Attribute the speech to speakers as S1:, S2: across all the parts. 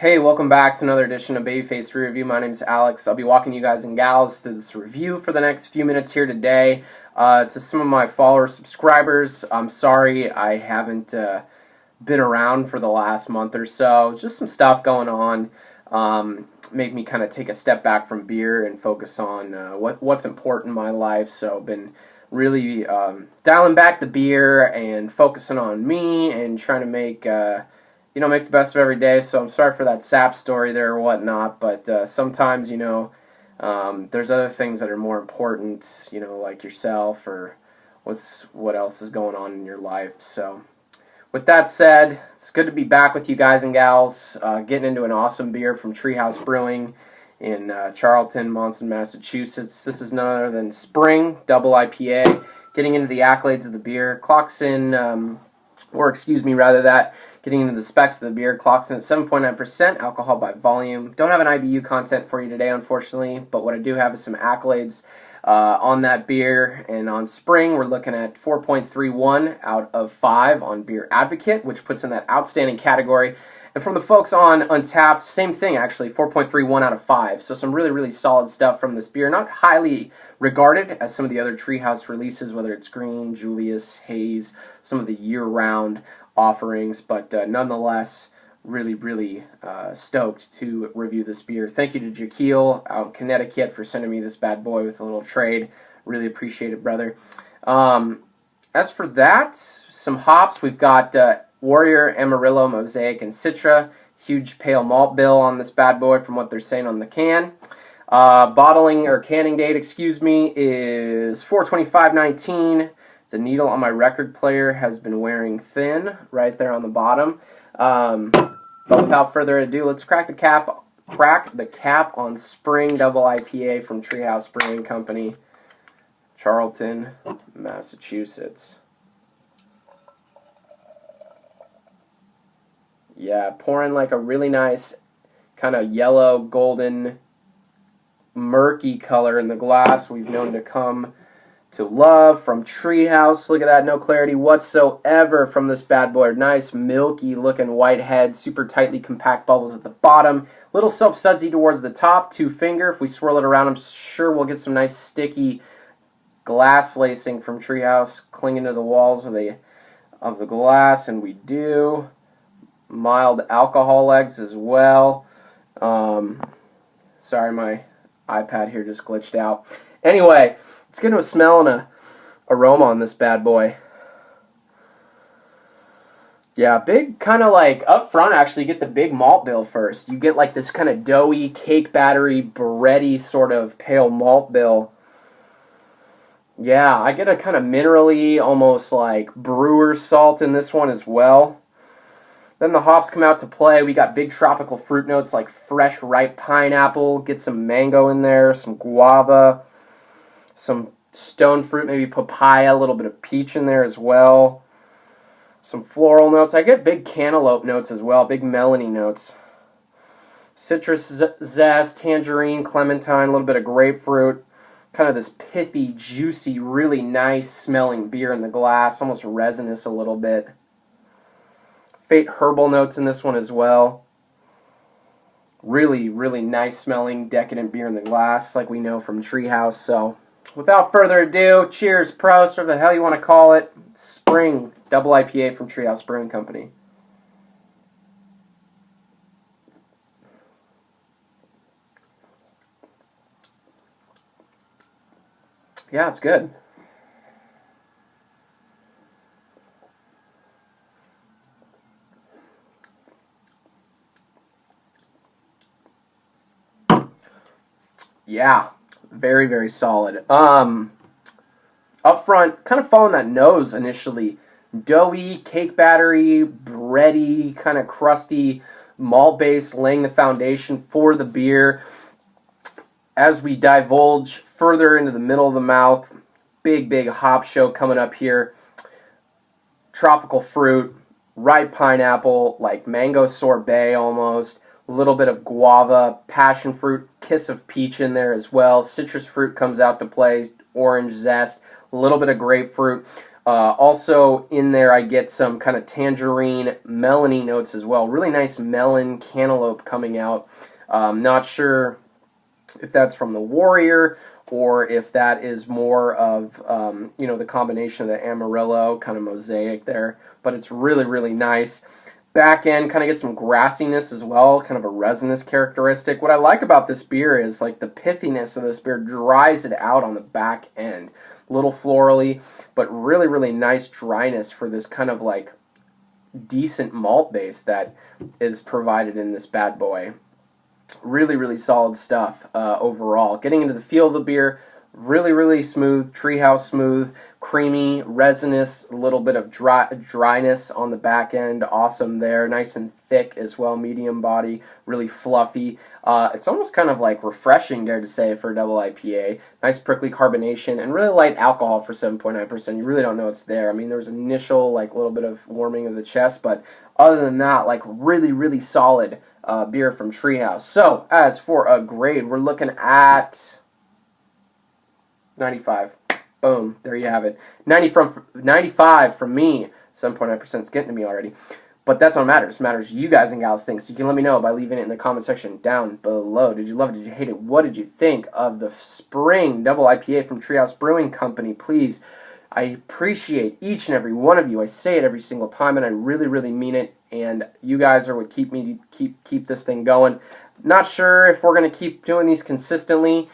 S1: Hey, welcome back to another edition of Babyface Review. My name is Alex. I'll be walking you guys and gals through this review for the next few minutes here today. To some of my followers, subscribers, I'm sorry I haven't been around for the last month or so. Just some stuff going on. Make me kind of take a step back from beer and focus on what's important in my life. So I've been really dialing back the beer and focusing on me and trying to make make the best of every day. So I'm sorry for that sap story there or whatnot, but sometimes, there's other things that are more important, like yourself or what else is going on in your life. So with that said, it's good to be back with you guys and gals, getting into an awesome beer from Treehouse Brewing in Charlton, Monson, Massachusetts. This is none other than Spring Double IPA. Getting into the accolades of the beer, getting into the specs of the beer, clocks in at 7.9% alcohol by volume. Don't have an IBU content for you today, unfortunately, but what I do have is some accolades on that beer. And on Spring, we're looking at 4.31 out of 5 on Beer Advocate, which puts in that outstanding category. And from the folks on Untappd, same thing actually, 4.31 out of 5. So some really, really solid stuff from this beer. Not highly regarded as some of the other Treehouse releases, whether it's Green, Julius, Haze, some of the year-round offerings, but nonetheless, really, really stoked to review this beer. Thank you to Jaquil out in Connecticut for sending me this bad boy with a little trade. Really appreciate it, brother. As for that, some hops. We've got Warrior, Amarillo, Mosaic, and Citra. Huge pale malt bill on this bad boy from what they're saying on the can. Canning date, is 4/25/19. The needle on my record player has been wearing thin right there on the bottom. But without further ado, let's crack the cap on Spring Double IPA from Treehouse Brewing Company, Charlton, Massachusetts. Yeah, pouring like a really nice kind of yellow, golden, murky color in the glass we've known to come to love from Treehouse. Look at that, no clarity whatsoever from this bad boy. Nice, milky looking white head, super tightly compact bubbles at the bottom. Little soap-sudsy towards the top, 2-finger. If we swirl it around, I'm sure we'll get some nice sticky glass lacing from Treehouse clinging to the walls of the glass, and we do. Mild alcohol legs as well. Sorry, my iPad here just glitched out. Anyway, let's get into a smell and a aroma on this bad boy. Yeah, big kind of like up front, actually, you get the big malt bill first. You get like this kind of doughy, cake battery, bready sort of pale malt bill. Yeah, I get a kind of minerally, almost like brewer salt in this one as well. Then the hops come out to play. We got big tropical fruit notes like fresh, ripe pineapple. Get some mango in there, some guava, some stone fruit, maybe papaya, a little bit of peach in there as well. Some floral notes. I get big cantaloupe notes as well, big melony notes. Citrus zest, tangerine, clementine, a little bit of grapefruit. Kind of this pithy, juicy, really nice smelling beer in the glass, almost resinous a little bit. Fate herbal notes in this one as well. Really, really nice smelling, decadent beer in the glass, like we know from Treehouse. So, without further ado, cheers, prost, whatever the hell you want to call it. Spring Double IPA from Treehouse Brewing Company. Yeah, it's good. Yeah, very, very solid. Up front, kind of following that nose initially. Doughy, cake battery, bready, kind of crusty malt base laying the foundation for the beer. As we divulge further into the middle of the mouth, big, big hop show coming up here. Tropical fruit, ripe pineapple, like mango sorbet almost. A little bit of guava, passion fruit, kiss of peach in there as well. Citrus fruit comes out to play, orange zest, a little bit of grapefruit. Also in there I get some kind of tangerine, melony notes as well. Really nice melon cantaloupe coming out. Not sure if that's from the Warrior or if that is more of, the combination of the Amarillo kind of mosaic there. But it's really, really nice. Back end kind of gets some grassiness as well, kind of a resinous characteristic. What I like about this beer is like the pithiness of this beer dries it out on the back end. A little florally, but really, really nice dryness for this kind of like decent malt base that is provided in this bad boy. Really, really solid stuff overall. Getting into the feel of the beer, really, really smooth, treehouse smooth, creamy, resinous, a little bit of dryness on the back end. Awesome there. Nice and thick as well, medium body, really fluffy. It's almost kind of like refreshing, dare to say, for a double IPA. Nice prickly carbonation and really light alcohol for 7.9%. You really don't know it's there. I mean, there was initial like little bit of warming of the chest, but other than that, like really, really solid beer from Treehouse. So, as for a grade, we're looking at 95. Boom. There you have it. 95 from me. 7.9% is getting to me already. But that's what matters. It matters you guys and gals think. So you can let me know by leaving it in the comment section down below. Did you love it? Did you hate it? What did you think of the spring double IPA from Treehouse Brewing Company? Please, I appreciate each and every one of you. I say it every single time, and I really, really mean it. And you guys are what keep me keep this thing going. Not sure if we're going to keep doing these consistently.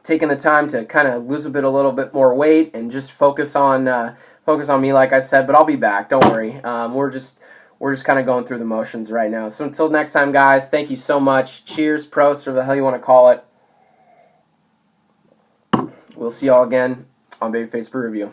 S1: Taking the time to kind of lose a little bit more weight and just focus on me, like I said. But I'll be back. Don't worry. We're just kind of going through the motions right now. So until next time, guys. Thank you so much. Cheers, prost, or the hell you want to call it. We'll see y'all again on Babyface Brew Review.